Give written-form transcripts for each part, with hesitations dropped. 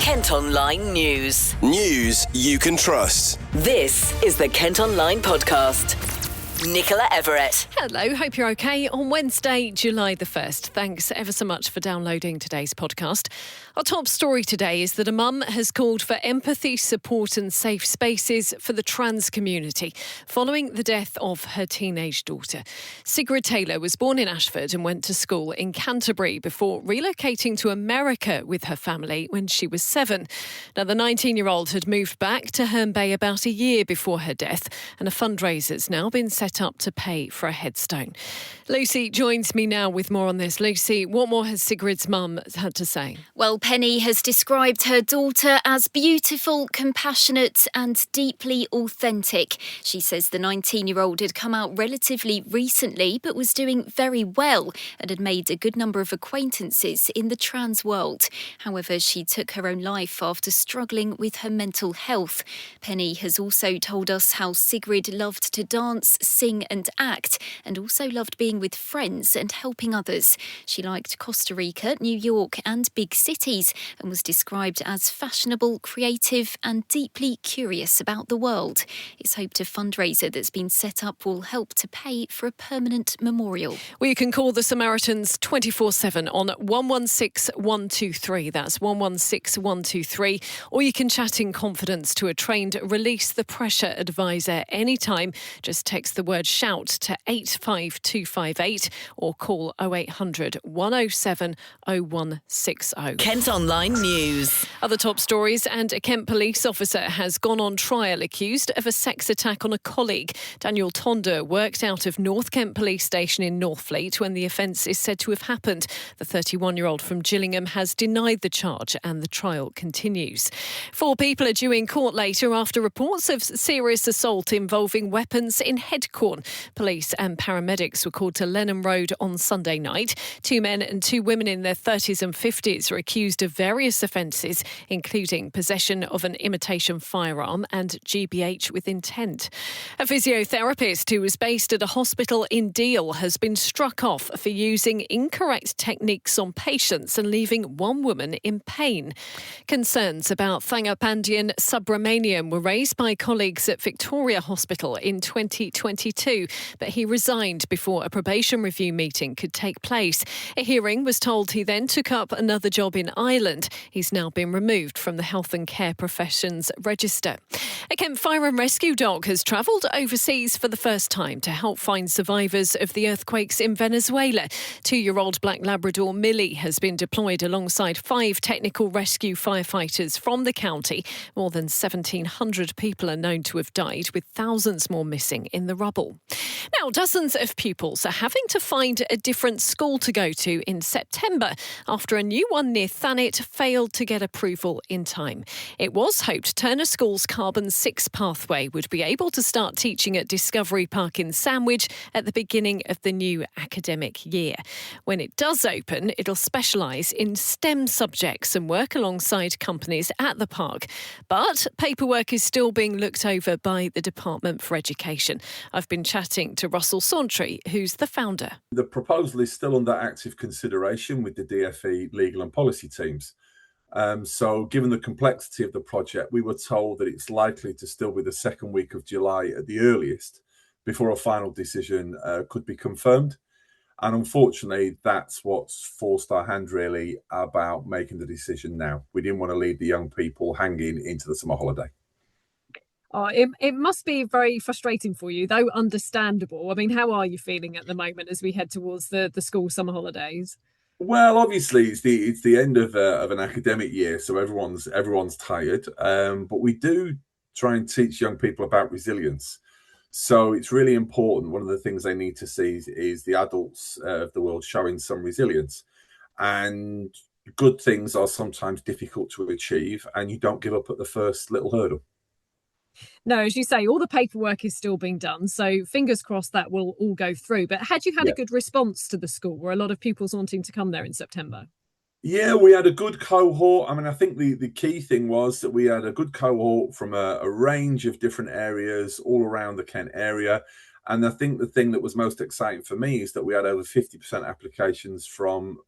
Kent Online News. News you can trust. This is the Kent Online Podcast. Nicola Everett. Hello, hope you're okay on Wednesday, July the 1st. Thanks ever so much for downloading today's podcast. Our top story today is that a mum has called for empathy, support and safe spaces for the trans community following the death of her teenage daughter. Sigrid Taylor was born in Ashford and went to school in Canterbury before relocating to America with her family when she was 7. Now, the 19-year-old had moved back to Herne Bay about a year before her death, and a fundraiser's now been set up to pay for a headstone. Lucy joins me now with more on this. Lucy, what more has Sigrid's mum had to say? Well, Penny has described her daughter as beautiful, compassionate and deeply authentic. She says the 19-year-old had come out relatively recently but was doing very well and had made a good number of acquaintances in the trans world. However, she took her own life after struggling with her mental health. Penny has also told us how Sigrid loved to dance, sing and act, and also loved being with friends and helping others. She liked Costa Rica, New York and big cities and was described as fashionable, creative and deeply curious about the world. It's hoped a fundraiser that's been set up will help to pay for a permanent memorial. Well, you can call the Samaritans 24/7 on 116 123. That's 116 123. Or you can chat in confidence to a trained Release the Pressure advisor anytime. Just text the word shout to 85258 or call 0800 107 0160. Kent Online News. Other top stories, and a Kent police officer has gone on trial accused of a sex attack on a colleague. Daniel Tonder worked out of North Kent Police Station in Northfleet when the offence is said to have happened. The 31-year-old from Gillingham has denied the charge and the trial continues. 4 people are due in court later after reports of serious assault involving weapons in Headcorn. Police and paramedics were called to Lennon Road on Sunday night. 2 men and 2 women in their 30s and 50s are accused of various offences, including possession of an imitation firearm and GBH with intent. A physiotherapist who was based at a hospital in Deal has been struck off for using incorrect techniques on patients and leaving 1 woman in pain. Concerns about Thangapandian Subramanian were raised by colleagues at Victoria Hospital in 2022, but he resigned before a probation review meeting could take place. A hearing was told he then took up another job in Ireland. He's now been removed from the Health and Care Professions Register. A Kent Fire and Rescue dog has travelled overseas for the first time to help find survivors of the earthquakes in Venezuela. 2-year-old Black Labrador Millie has been deployed alongside 5 technical rescue firefighters from the county. More than 1,700 people are known to have died, with thousands more missing in the rubble. Now, dozens of pupils are having to find a different school to go to in September after a new one near Thanet failed to get approval in time. It was hoped Turner School's Carbon 6 pathway would be able to start teaching at Discovery Park in Sandwich at the beginning of the new academic year. When it does open, it'll specialise in STEM subjects and work alongside companies at the park. But paperwork is still being looked over by the Department for Education. I've been chatting to Russell Sauntry, who's the founder. The proposal is still under active consideration with the DfE legal and policy teams. So given the complexity of the project, we were told that it's likely to still be the second week of July at the earliest before a final decision could be confirmed. And unfortunately, that's what's forced our hand really about making the decision now. We didn't want to leave the young people hanging into the summer holiday. Oh, it must be very frustrating for you, though understandable. I mean, how are you feeling at the moment as we head towards the school summer holidays? Well, obviously, it's the end of an academic year, so everyone's tired. But we do try and teach young people about resilience. So it's really important. One of the things they need to see is the adults of the world showing some resilience. And good things are sometimes difficult to achieve, and you don't give up at the first little hurdle. No, as you say, all the paperwork is still being done, so fingers crossed that will all go through. But had you had a good response to the school? Were a lot of pupils wanting to come there in September? Yeah, we had a good cohort. I mean, I think the key thing was that we had a good cohort from a range of different areas all around the Kent area. And I think the thing that was most exciting for me is that we had over 50% applications from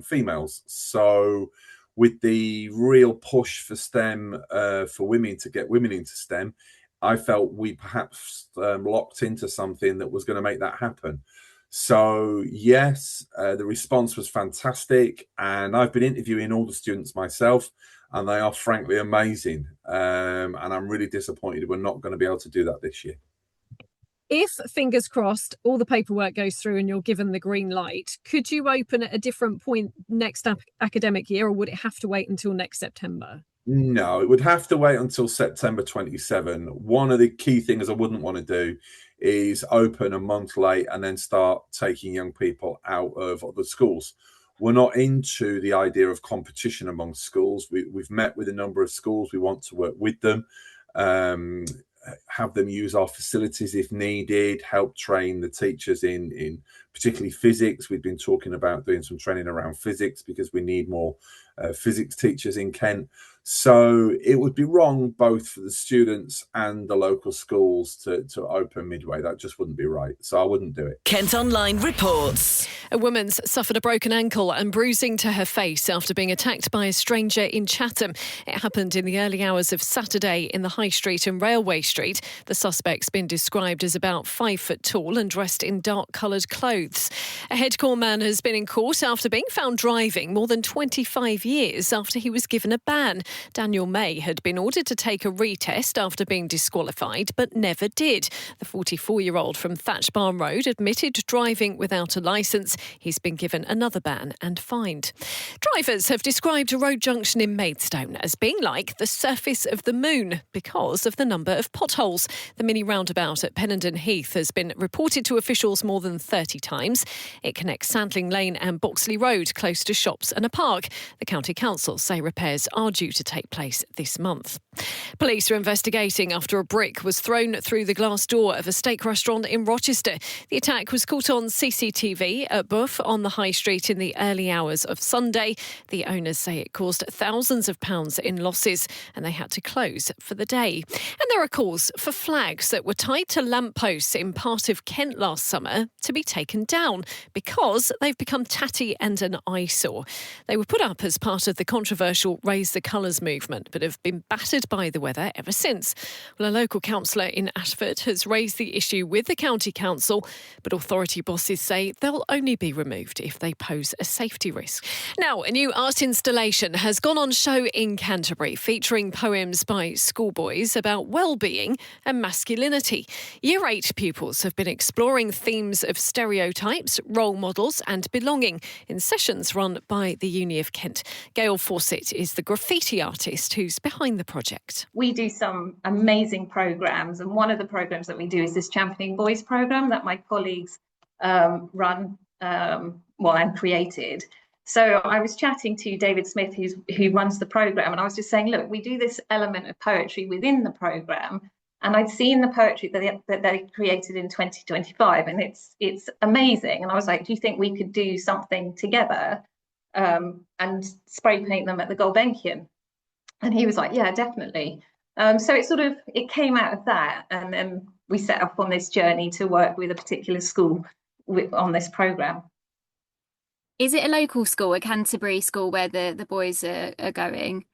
females. So with the real push for STEM, for women, to get women into STEM, I felt we perhaps locked into something that was going to make that happen. So yes, the response was fantastic, and I've been interviewing all the students myself, and they are frankly amazing. And I'm really disappointed we're not going to be able to do that this year. If, fingers crossed, all the paperwork goes through and you're given the green light, could you open at a different point next academic year, or would it have to wait until next September? No, it would have to wait until September 27. One of the key things I wouldn't want to do is open a month late and then start taking young people out of other schools. We're not into the idea of competition among schools. We've met with a number of schools. We want to work with them, have them use our facilities if needed, help train the teachers in particularly physics. We've been talking about doing some training around physics because we need more physics teachers in Kent. So it would be wrong both for the students and the local schools to open midway. That just wouldn't be right. So I wouldn't do it. Kent Online reports. A woman's suffered a broken ankle and bruising to her face after being attacked by a stranger in Chatham. It happened in the early hours of Saturday in the High Street and Railway Street. The suspect's been described as about 5 foot tall and dressed in dark-coloured clothes. A headcore man has been in court after being found driving more than 25 years after he was given a ban. Daniel May had been ordered to take a retest after being disqualified, but never did. The 44-year-old from Thatch Barn Road admitted driving without a licence. He's been given another ban and fined. Drivers have described a road junction in Maidstone as being like the surface of the moon because of the number of potholes. The mini roundabout at Pennenden Heath has been reported to officials more than 30 times. It connects Sandling Lane and Boxley Road, close to shops and a park. The County Council say repairs are due to take place this month. Police are investigating after a brick was thrown through the glass door of a steak restaurant in Rochester. The attack was caught on CCTV at Buff on the High Street in the early hours of Sunday. The owners say it caused thousands of pounds in losses and they had to close for the day. And there are calls for flags that were tied to lampposts in part of Kent last summer to be taken down because they've become tatty and an eyesore. They were put up as part of the controversial Raise the Colours movement, but have been battered by the weather ever since. Well, a local councillor in Ashford has raised the issue with the county council, but authority bosses say they'll only be removed if they pose a safety risk. Now, a new art installation has gone on show in Canterbury, featuring poems by schoolboys about wellbeing and masculinity. Year 8 pupils have been exploring themes of stereotypes, role models and belonging in sessions run by the Uni of Kent. Gail Fawcett is the graffiti artist who's behind the project. We do some amazing programmes, and one of the programmes that we do is this Championing Boys programme that my colleagues run and created. So I was chatting to David Smith, who runs the programme, and I was just saying, look, we do this element of poetry within the programme, and I'd seen the poetry that they created in 2025, and it's amazing. And I was like, do you think we could do something together and spray paint them at the Gulbenkian? And he was like, yeah, definitely. So it came out of that, and then we set off on this journey to work with a particular school on this programme. Is it a local school, a Canterbury school, where the boys are going?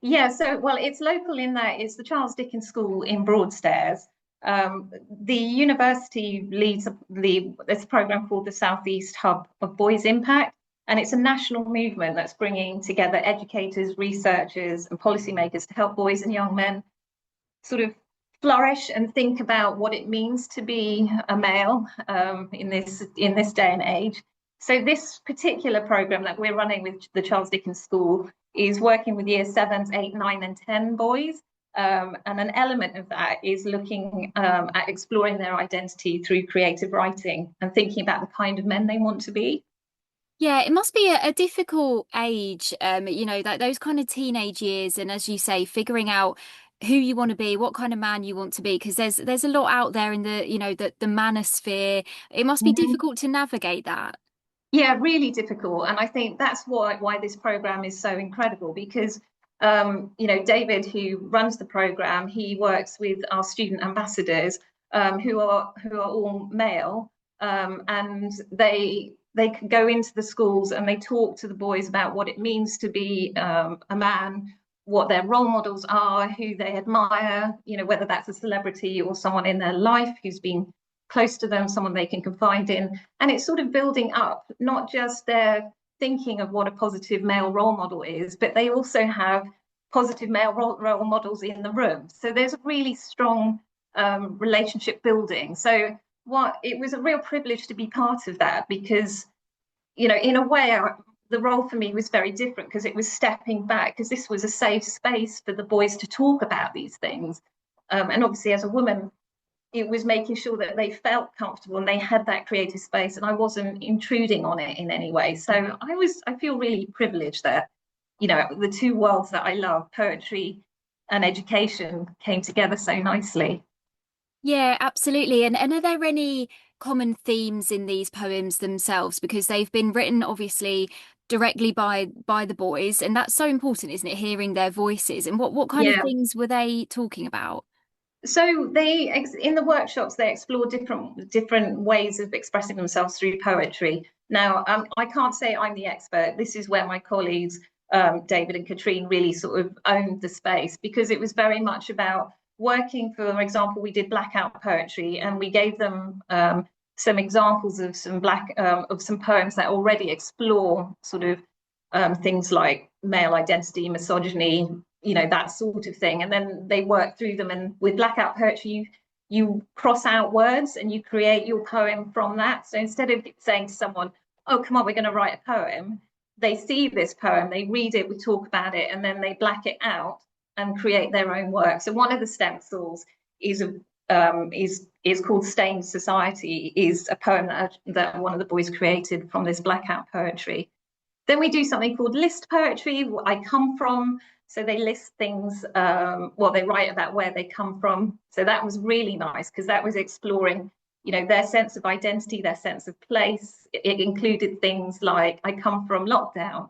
Yeah, so, well, it's local in that it's the Charles Dickens School in Broadstairs. The university leads this programme called the South East Hub of Boys Impact, and it's a national movement that's bringing together educators, researchers and policymakers to help boys and young men sort of flourish and think about what it means to be a male in this day and age. So this particular programme that we're running with the Charles Dickens School is working with year 7s, 8, 9 and 10 boys. And an element of that is looking at exploring their identity through creative writing and thinking about the kind of men they want to be. Yeah, it must be a difficult age, like those kind of teenage years. And as you say, figuring out who you want to be, what kind of man you want to be, because there's a lot out there in the manosphere. It must be difficult to navigate that. Yeah, really difficult. And I think that's why this programme is so incredible, because David, who runs the programme, he works with our student ambassadors who are all male, and they they could go into the schools and they talk to the boys about what it means to be a man, what their role models are, who they admire, whether that's a celebrity or someone in their life who's been close to them, someone they can confide in. And it's sort of building up, not just their thinking of what a positive male role model is, but they also have positive male role models in the room. So there's a really strong relationship building. So it was a real privilege to be part of that, because, in a way, the role for me was very different, because it was stepping back, because this was a safe space for the boys to talk about these things. And obviously, as a woman, it was making sure that they felt comfortable and they had that creative space, and I wasn't intruding on it in any way. So I feel really privileged that, the two worlds that I love, poetry and education, came together so nicely. Yeah, absolutely. And are there any common themes in these poems themselves? Because they've been written, obviously, directly by the boys, and that's so important, isn't it? Hearing their voices. And what kind of things were they talking about? So in the workshops, they explore different ways of expressing themselves through poetry. Now, I can't say I'm the expert. This is where my colleagues, David and Katrine, really sort of owned the space, because it was very much about working. For example, we did blackout poetry, and we gave them some examples of some poems that already explore sort of things like male identity, misogyny, that sort of thing. And then they work through them. And with blackout poetry, you cross out words and you create your poem from that. So instead of saying to someone, oh, come on, we're going to write a poem, they see this poem, they read it, we talk about it, and then they black it out and create their own work. So one of the stencils is called Stained Society, is a poem that one of the boys created from this blackout poetry. Then we do something called list poetry, I come from. So they list things, they write about where they come from. So that was really nice, because that was exploring, their sense of identity, their sense of place. It included things like, I come from lockdown,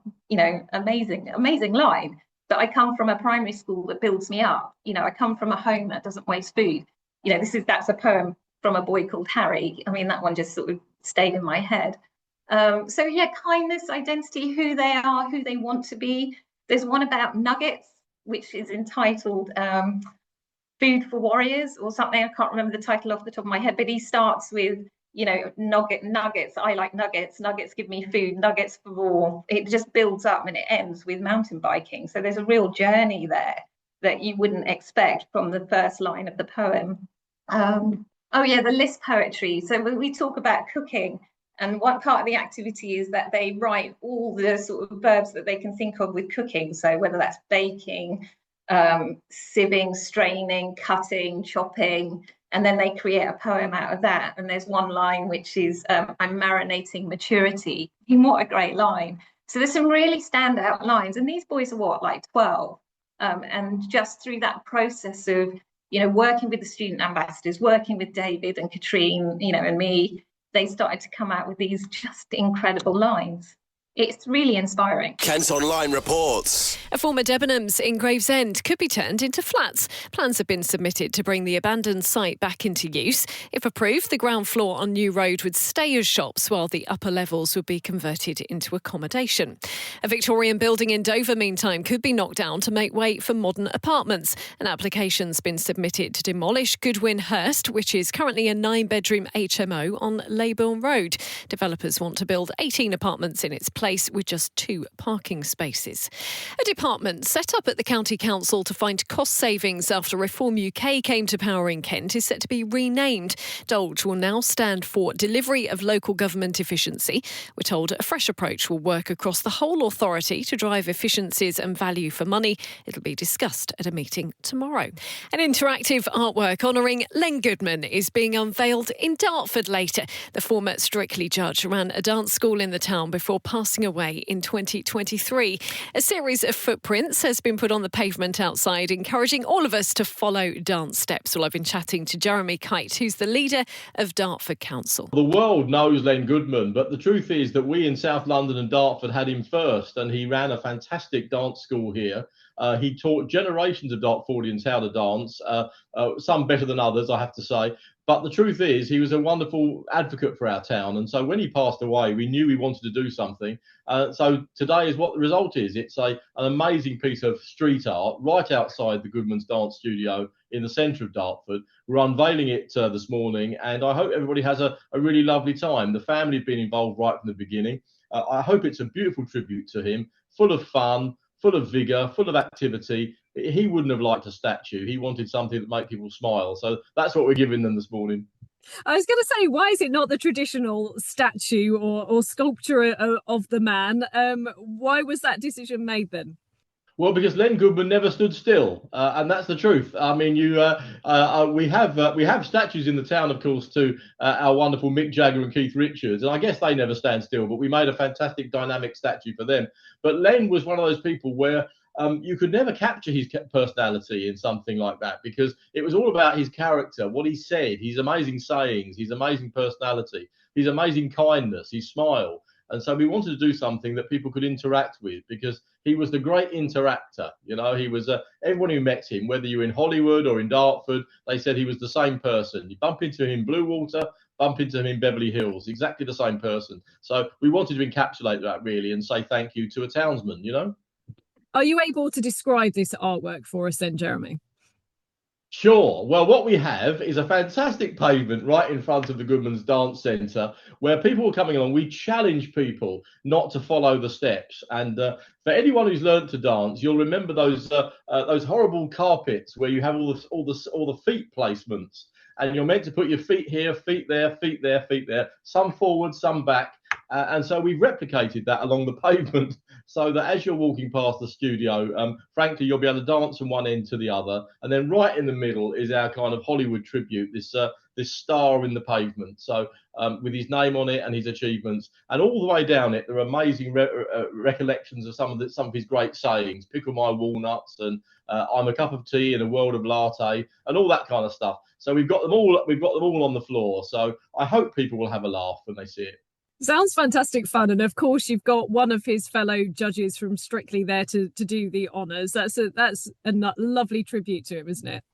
amazing line. But I come from a primary school that builds me up. I come from a home that doesn't waste food. That's a poem from a boy called Harry. I mean, that one just sort of stayed in my head. Kindness, identity, who they are, who they want to be. There's one about nuggets, which is entitled Food for Warriors or something. I can't remember the title off the top of my head, but he starts with, nuggets. I like nuggets. Nuggets give me food. Nuggets for war. It just builds up and it ends with mountain biking. So there's a real journey there that you wouldn't expect from the first line of the poem. The list poetry. So we talk about cooking. And one part of the activity is that they write all the sort of verbs that they can think of with cooking. So whether that's baking, sieving, straining, cutting, chopping, and then they create a poem out of that. And there's one line which is, I'm marinating maturity. What a great line. So there's some really standout lines. And these boys are like 12? And just through that process of, working with the student ambassadors, working with David and Katrine, and me, they started to come out with these just incredible lines. It's really inspiring. Kent Online reports. A former Debenhams in Gravesend could be turned into flats. Plans have been submitted to bring the abandoned site back into use. If approved, the ground floor on New Road would stay as shops, while the upper levels would be converted into accommodation. A Victorian building in Dover, meantime, could be knocked down to make way for modern apartments. An application's been submitted to demolish Goodwin Hurst, which is currently a 9-bedroom HMO on Leybourne Road. Developers want to build 18 apartments in its place, with just 2 parking spaces. A department set up at the County Council to find cost savings after Reform UK came to power in Kent is set to be renamed. Dolge will now stand for Delivery of Local Government Efficiency. We're told a fresh approach will work across the whole authority to drive efficiencies and value for money. It'll be discussed at a meeting tomorrow. An interactive artwork honouring Len Goodman is being unveiled in Dartford later. The former Strictly judge ran a dance school in the town before passing away in 2023. A series of footprints has been put on the pavement outside, encouraging all of us to follow dance steps. Well, I've been chatting to Jeremy Kite, who's the leader of Dartford Council. The world knows Len Goodman, but the truth is that we in South London and Dartford had him first, and he ran a fantastic dance school here. He taught generations of Dartfordians how to dance, some better than others, I have to say. But the truth is, he was a wonderful advocate for our town. And so when he passed away, we knew we wanted to do something. So today is what the result is. It's an amazing piece of street art right outside the Goodman's Dance Studio in the centre of Dartford. We're unveiling it this morning, and I hope everybody has a really lovely time. The family have been involved right from the beginning. I hope it's a beautiful tribute to him, full of fun, full of vigour, full of activity. He wouldn't have liked a statue. He wanted something that made people smile. So that's what we're giving them this morning. I was going to say, why is it not the traditional statue or sculpture of the man? Why was that decision made then? Well, because Len Goodman never stood still, and that's the truth. I mean, we have statues in the town, of course, to our wonderful Mick Jagger and Keith Richards, and I guess they never stand still. But we made a fantastic dynamic statue for them. But Len was one of those people where you could never capture his personality in something like that, because it was all about his character, what he said, his amazing sayings, his amazing personality, his amazing kindness, his smile. And so we wanted to do something that people could interact with, because he was the great interactor. You know, he was everyone who met him, whether you were in Hollywood or in Dartford, they said he was the same person. You bump into him in Bluewater, bump into him in Beverly Hills, exactly the same person. So we wanted to encapsulate that really and say thank you to a townsman, you know. Are you able to describe this artwork for us then, Jeremy? Sure. Well, what we have is a fantastic pavement right in front of the Goodman's Dance Centre where people are coming along. We challenge people not to follow the steps. And for anyone who's learned to dance, you'll remember those horrible carpets where you have all the feet placements. And you're meant to put your feet here, feet there, feet there, feet there, some forward, some back. And so we've replicated that along the pavement so that as you're walking past the studio, frankly, you'll be able to dance from one end to the other. And then right in the middle is our kind of Hollywood tribute, this star in the pavement. So with his name on it and his achievements. And all the way down it, there are amazing recollections of some of his great sayings. Pickle my walnuts and I'm a cup of tea in a world of latte and all that kind of stuff. So we've got them all on the floor. So I hope people will have a laugh when they see it. Sounds fantastic fun. And of course, you've got one of his fellow judges from Strictly there to do the honours. That's a lovely tribute to him, isn't it?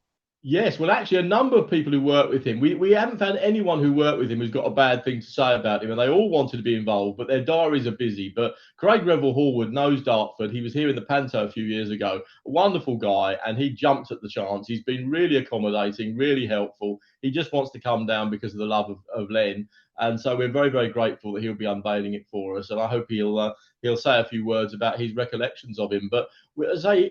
Yes, well, actually, a number of people who work with him, we haven't found anyone who worked with him who's got a bad thing to say about him, and they all wanted to be involved, but their diaries are busy. But Craig Revel Horwood knows Dartford. He was here in the Panto a few years ago. A wonderful guy, and he jumped at the chance. He's been really accommodating, really helpful. He just wants to come down because of the love of Len. And so we're very, very grateful that he'll be unveiling it for us. And I hope he'll say a few words about his recollections of him. But as I say,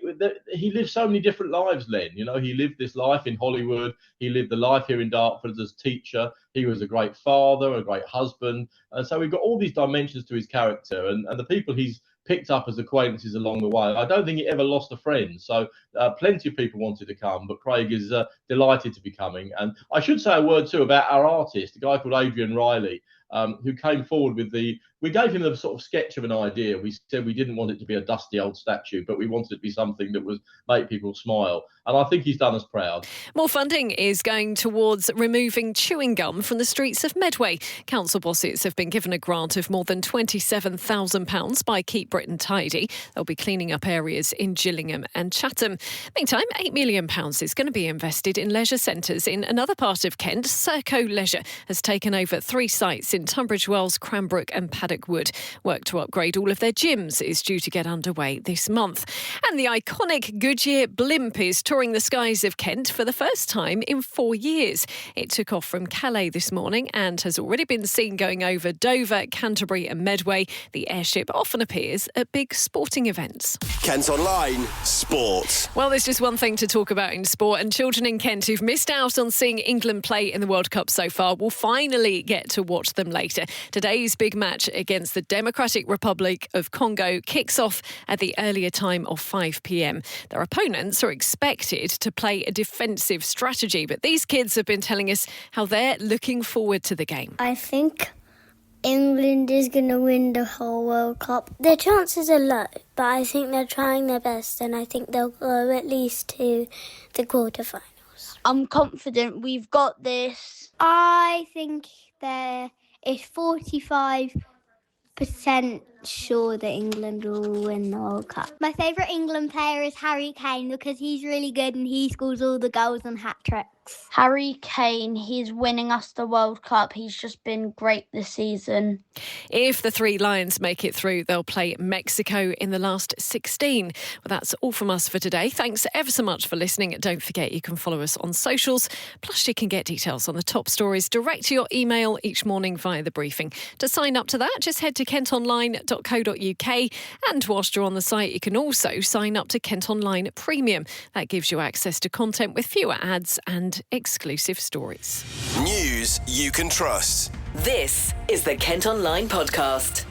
he lived so many different lives, Len. You know, he lived this life in Hollywood. He lived the life here in Dartford as a teacher. He was a great father, a great husband. And so we've got all these dimensions to his character. And the people he's picked up as acquaintances along the way. I don't think he ever lost a friend. So plenty of people wanted to come, but Craig is delighted to be coming. And I should say a word too about our artist, a guy called Adrian Riley, who came forward with we gave him a sort of sketch of an idea. We said we didn't want it to be a dusty old statue, but we wanted it to be something that would make people smile. And I think he's done us proud. More funding is going towards removing chewing gum from the streets of Medway. Council bosses have been given a grant of more than £27,000 by Keep Britain Tidy. They'll be cleaning up areas in Gillingham and Chatham. Meantime, £8 million is going to be invested in leisure centres in another part of Kent. Serco Leisure has taken over 3 sites in Tunbridge Wells, Cranbrook and Paddock Wood. Work to upgrade all of their gyms is due to get underway this month. And the iconic Goodyear blimp is touring the skies of Kent for the first time in 4 years. It took off from Calais this morning and has already been seen going over Dover, Canterbury and Medway. The airship often appears at big sporting events. Kent Online Sport. Well, there's just one thing to talk about in sport, and children in Kent who've missed out on seeing England play in the World Cup so far will finally get to watch them later. Today's big match against the Democratic Republic of Congo kicks off at the earlier time of 5 p.m. Their opponents are expected to play a defensive strategy, but these kids have been telling us how they're looking forward to the game. I think England is going to win the whole World Cup. Their chances are low, but I think they're trying their best, and I think they'll go at least to the quarterfinals. I'm confident we've got this. I think there is 45% sure that England will win the World Cup. My favourite England player is Harry Kane because he's really good and he scores all the goals and hat-tricks. Harry Kane, he's winning us the World Cup. He's just been great this season. If the Three Lions make it through, they'll play Mexico in the last 16. Well, that's all from us for today. Thanks ever so much for listening. Don't forget you can follow us on socials. Plus, you can get details on the top stories direct to your email each morning via the briefing. To sign up to that, just head to kentonline.co.uk. And whilst you're on the site, you can also sign up to Kent Online Premium. That gives you access to content with fewer ads and exclusive stories. News you can trust. This is the Kent Online Podcast.